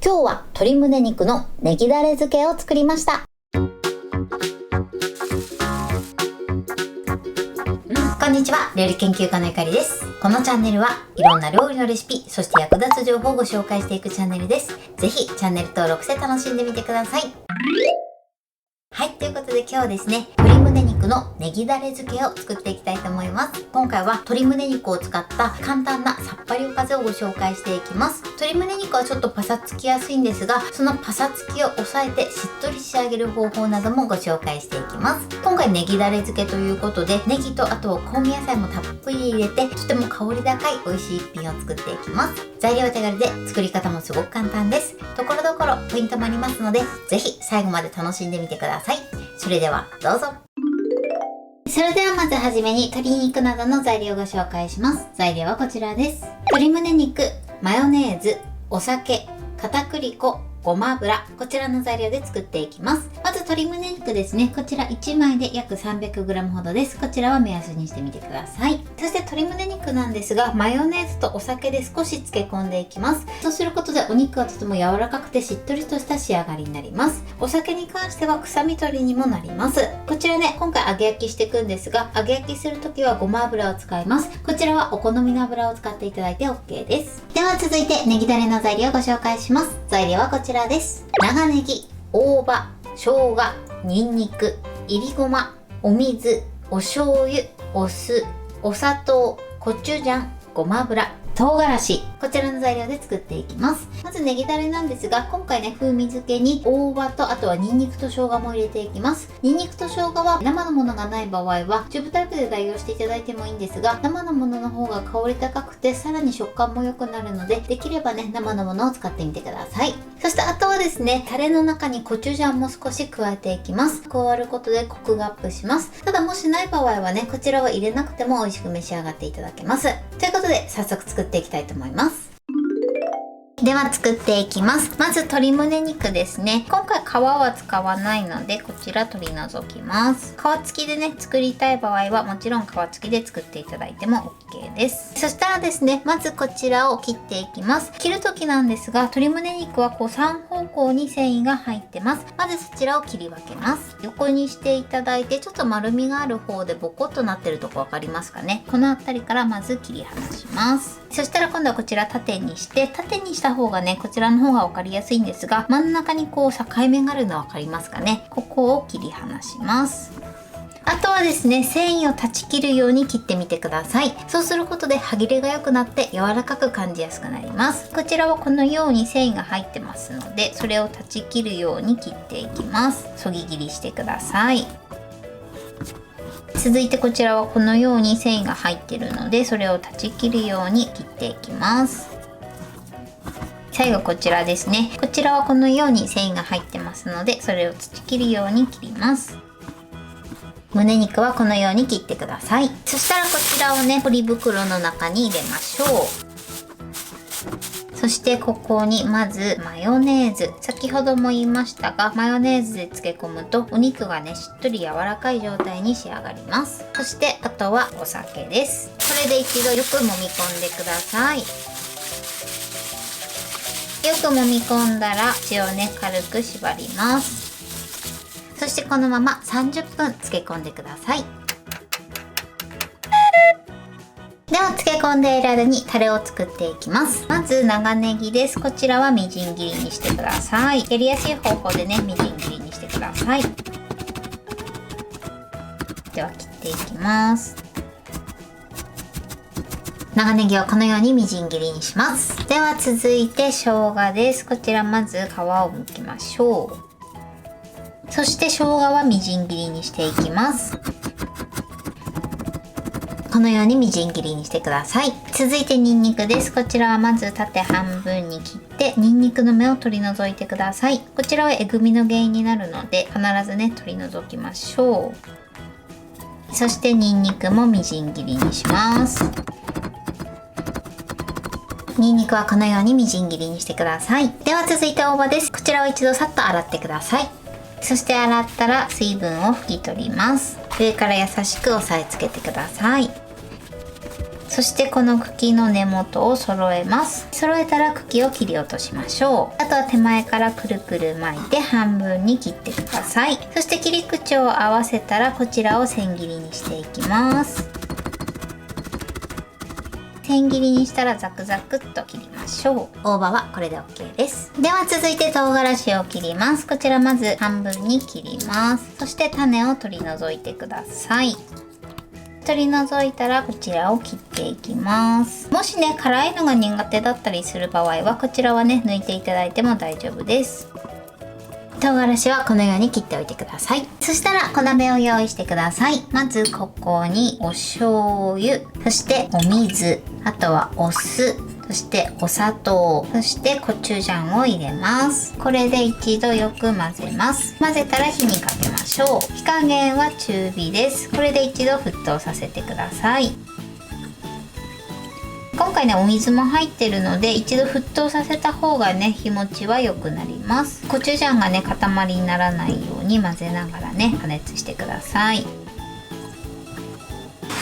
今日は鶏胸肉のネギダレ漬けを作りました。こんにちは、料理研究家のゆかりです。このチャンネルはいろんな料理のレシピ、そして役立つ情報をご紹介していくチャンネルです。ぜひチャンネル登録して楽しんでみてください。はい、ということで今日はですね、鶏胸肉のネギダレ漬けを作っていきたいと思います。今回は鶏胸肉を使った簡単なさっぱりおかずをご紹介していきます。鶏胸肉はちょっとパサつきやすいんですが、そのパサつきを抑えてしっとり仕上げる方法などもご紹介していきます。今回ネギダレ漬けということで、ネギとあと香味野菜もたっぷり入れて、とても香り高い美味しい一品を作っていきます。材料手軽で作り方もすごく簡単です。ところどころポイントもありますので、ぜひ最後まで楽しんでみてください。それではどうぞ。それではまずはじめに鶏肉などの材料をご紹介します。材料はこちらです。鶏胸肉、マヨネーズ、お酒、片栗粉、ごま油、こちらの材料で作っていきます。まず鶏胸肉ですね。こちら1枚で約 300g ほどです。こちらは目安にしてみてください。そして鶏胸肉なんですが、マヨネーズとお酒で少し漬け込んでいきます。そうすることでお肉はとても柔らかくてしっとりとした仕上がりになります。お酒に関しては臭み取りにもなります。こちらね、今回揚げ焼きしていくんですが、揚げ焼きするときはごま油を使います。こちらはお好みの油を使っていただいて OK です。では続いてネギダレの材料をご紹介します。材料はこちらです。長ネギ、大葉、生姜、ニンニク、いりごま、お水、お醤油、お酢、お砂糖、コチュジャン、ごま油、唐辛子、こちらの材料で作っていきます。まずネギダレなんですが、今回ね、風味付けに大葉とあとはニンニクと生姜も入れていきます。ニンニクと生姜は生のものがない場合はチューブタイプで代用していただいてもいいんですが、生のものの方が香り高くてさらに食感も良くなるので、できればね、生のものを使ってみてください。そしてあとはですね、タレの中にコチュジャンも少し加えていきます。加わることでコクがアップします。ただもしない場合はね、こちらは入れなくても美味しく召し上がっていただけます。ということで早速作っていきたいと思います。では作っていきます。まず鶏胸肉ですね。今回皮は使わないので、こちら取り除きます。皮付きでね、作りたい場合はもちろん皮付きで作っていただいても OK です。そしたらですね、まずこちらを切っていきます。切る時なんですが、鶏胸肉はこう3方向に繊維が入ってます。まずそちらを切り分けます。横にしていただいて、ちょっと丸みがある方でボコッとなってるとこ分かりますかね。この辺りからまず切り離します。そしたら今度はこちら縦にしてした方がね、こちらの方が分かりやすいんですが、真ん中にこう境目があるの分かりますかね。ここを切り離します。あとはですね、繊維を断ち切るように切ってみてください。そうすることで歯切れが良くなって柔らかく感じやすくなります。こちらはこのように繊維が入ってますので、それを断ち切るように切っていきます。そぎ切りしてください。続いてこちらはこのように繊維が入っているので、それを断ち切るように切っていきます。最後こちらですね。こちらはこのように繊維が入ってますので、それを断ち切るように切ります。胸肉はこのように切ってください。そしたらこちらをね、ポリ袋の中に入れましょう。そしてここにまずマヨネーズ。先ほども言いましたが、マヨネーズで漬け込むとお肉がね、しっとり柔らかい状態に仕上がります。そしてあとはお酒です。これで一度よく揉み込んでください。よく揉み込んだら血をね、軽く縛ります。そしてこのまま30分漬け込んでください。では漬け込んでいる間にタレを作っていきます。まず長ネギです。こちらはみじん切りにしてください。やりやすい方法でね、みじん切りにしてください。では切っていきます。長ネギをこのようにみじん切りにします。では続いて生姜です。こちらまず皮を剥きましょう。そして生姜はみじん切りにしていきます。このようにみじん切りにしてください。続いてニンニクです。こちらはまず縦半分に切ってニンニクの芽を取り除いてください。こちらはえぐみの原因になるので必ずね、取り除きましょう。そしてニンニクもみじん切りにします。ニンニクはこのようにみじん切りにしてください。では続いて大葉です。こちらを一度さっと洗ってください。そして洗ったら水分を拭き取ります。上から優しく押さえつけてください。そしてこの茎の根元を揃えます。揃えたら茎を切り落としましょう。あとは手前からくるくる巻いて半分に切ってください。そして切り口を合わせたらこちらを千切りにしていきます。千切りにしたらザクザクっと切りましょう。大葉はこれで OK です。では続いて唐辛子を切ります。こちらまず半分に切ります。そして種を取り除いてください。取り除いたらこちらを切っていきます。もしね辛いのが苦手だったりする場合はこちらはね抜いていただいても大丈夫です。唐辛子はこのように切っておいてください。そしたら小鍋を用意してください。まずここにお醤油、そしてお水、あとはお酢、そしてお砂糖、そしてコチュジャンを入れます。これで一度よく混ぜます。混ぜたら火にかけましょう。火加減は中火です。これで一度沸騰させてください。今回ねお水も入ってるので一度沸騰させた方がね日持ちは良くなります。コチュジャンがね塊にならないように混ぜながらね加熱してください。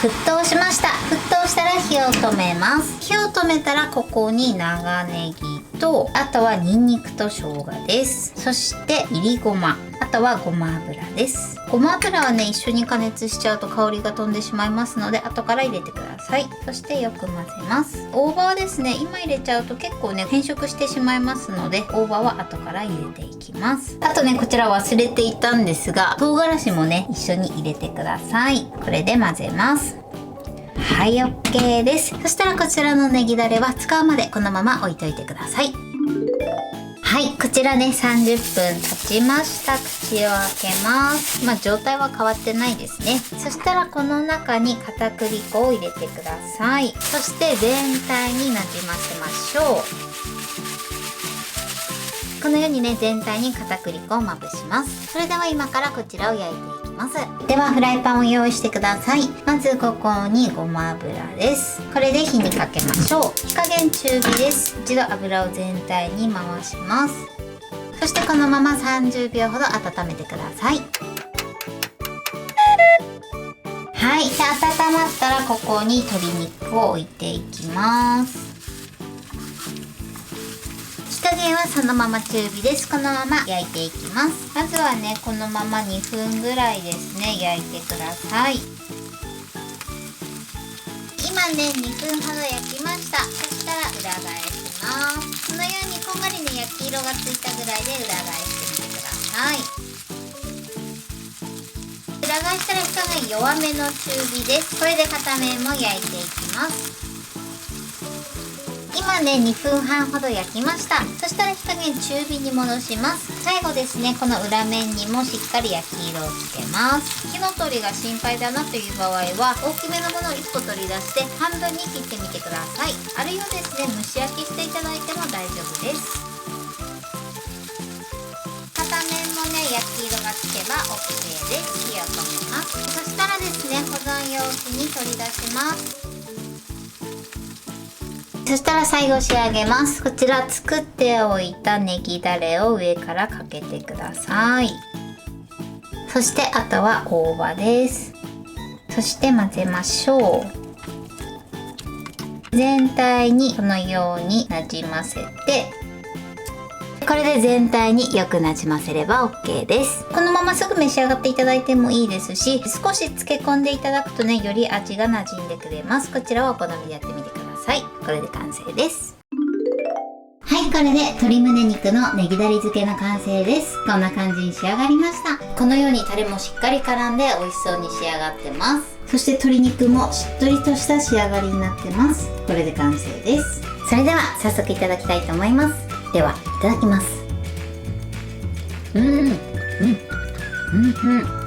沸騰しました。沸騰したら火を止めます。火を止めたらここに長ネギとあとはニンニクと生姜です。そしていりごま、あとはごま油です。ごま油はね一緒に加熱しちゃうと香りが飛んでしまいますので後から入れてください。そしてよく混ぜます。大葉はですね今入れちゃうと結構ね変色してしまいますので大葉は後から入れていきます。あとねこちら忘れていたんですが唐辛子もね一緒に入れてください。これで混ぜます。はい OK です。そしたらこちらのネギダレは使うまでこのまま置いといてください。はい、こちらね30分経ちました。口を開けます。状態は変わってないですね。そしたらこの中に片栗粉を入れてください。そして全体になじませましょう。このようにね全体に片栗粉をまぶします。それでは今からこちらを焼いていきます。ではフライパンを用意してください。まずここにごま油です。これで火にかけましょう。火加減中火です。一度油を全体に回します。そしてこのまま30秒ほど温めてください。はい、で温まったらここに鶏肉を置いていきます。火加減はそのまま中火です。このまま焼いていきます。まずはねこのまま2分ぐらいですね焼いてください。今ね2分ほど焼きました。そしたら裏返します。このようにこんがりね焼き色がついたぐらいで裏返してみてください。裏返したら火加減弱めの中火です。これで片面も焼いていきます。今ね2分半ほど焼きました。そしたら火加減中火に戻します。最後ですねこの裏面にもしっかり焼き色をつけます。火の通りが心配だなという場合は大きめのものを1個取り出して半分に切ってみてください。あるいはですね蒸し焼きしていただいても大丈夫です。片面もね焼き色がつけば OK です。火を止めます。そしたらですね保存容器に取り出します。そしたら最後仕上げます。こちら作っておいたネギダレを上からかけてください。そしてあとは大葉です。そして混ぜましょう。全体にこのようになじませて、これで全体によくなじませれば OK です。このまますぐ召し上がっていただいてもいいですし、少し漬け込んでいただくとねより味がなじんでくれます。こちらはお好みでやってみてください。これで完成です。はい、これで鶏胸肉のネギダレ漬けの完成です。こんな感じに仕上がりました。このようにタレもしっかり絡んで美味しそうに仕上がってます。そして鶏肉もしっとりとした仕上がりになってます。これで完成です。それでは早速いただきたいと思います。では、いただきます。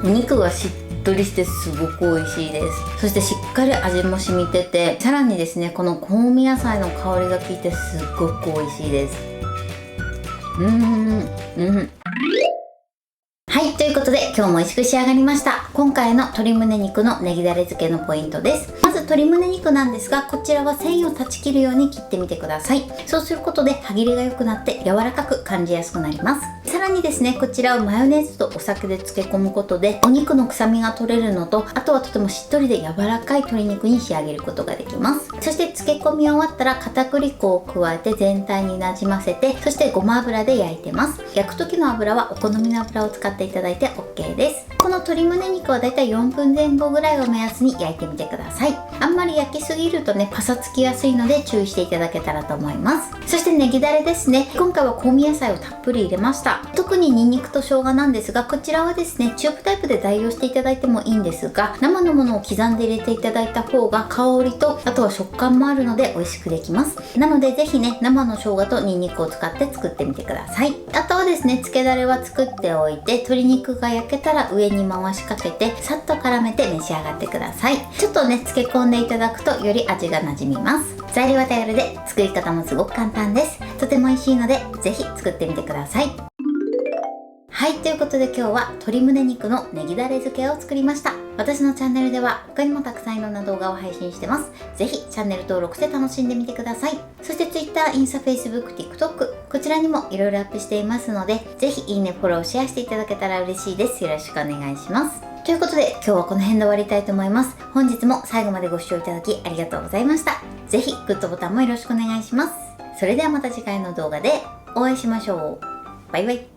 お肉がしっとりしてすごく美味しいです。そしてしっかり味も染みてて、さらにですねこの香味野菜の香りが効いてすっごく美味しいです。はい、ということで今日も美味しく仕上がりました。今回の鶏胸肉のネギダレ漬けのポイントです。まず鶏胸肉なんですが、こちらは繊維を断ち切るように切ってみてください。そうすることで歯切れが良くなって柔らかく感じやすくなります。さらにですね、こちらをマヨネーズとお酒で漬け込むことでお肉の臭みが取れるのと、あとはとてもしっとりで柔らかい鶏肉に仕上げることができます。そして漬け込み終わったら片栗粉を加えて全体になじませて、そしてごま油で焼いてます。焼く時の油はお好みの油を使っていただいて OK です。この鶏胸肉はだいたい4分前後ぐらいを目安に焼いてみてください。あんまり焼きすぎるとね、パサつきやすいので注意していただけたらと思います。そしてネギダレですね。今回は香味野菜をたっぷり入れました。特にニンニクと生姜なんですが、こちらはですね、チューブタイプで代用していただいてもいいんですが、生のものを刻んで入れていただいた方が香りと、あとは食感もあるので美味しくできます。なのでぜひね、生の生姜とニンニクを使って作ってみてください。あとはですね、漬けだれは作っておいて、鶏肉が焼けたら上に回しかけてさっと絡めて召し上がってください。ちょっとね、漬け込んでいただくとより味が馴染みます。材料は手軽で作り方もすごく簡単です。とても美味しいのでぜひ作ってみてください。はい、ということで今日は鶏胸肉のネギダレ漬けを作りました。私のチャンネルでは他にもたくさんいろんな動画を配信してます。ぜひチャンネル登録して楽しんでみてください。そして Twitter、インスタ、Facebook、TikTok こちらにもいろいろアップしていますので、ぜひいいね、フォロー、シェアしていただけたら嬉しいです。よろしくお願いします。ということで今日はこの辺で終わりたいと思います。本日も最後までご視聴いただきありがとうございました。ぜひグッドボタンもよろしくお願いします。それではまた次回の動画でお会いしましょう。バイバイ。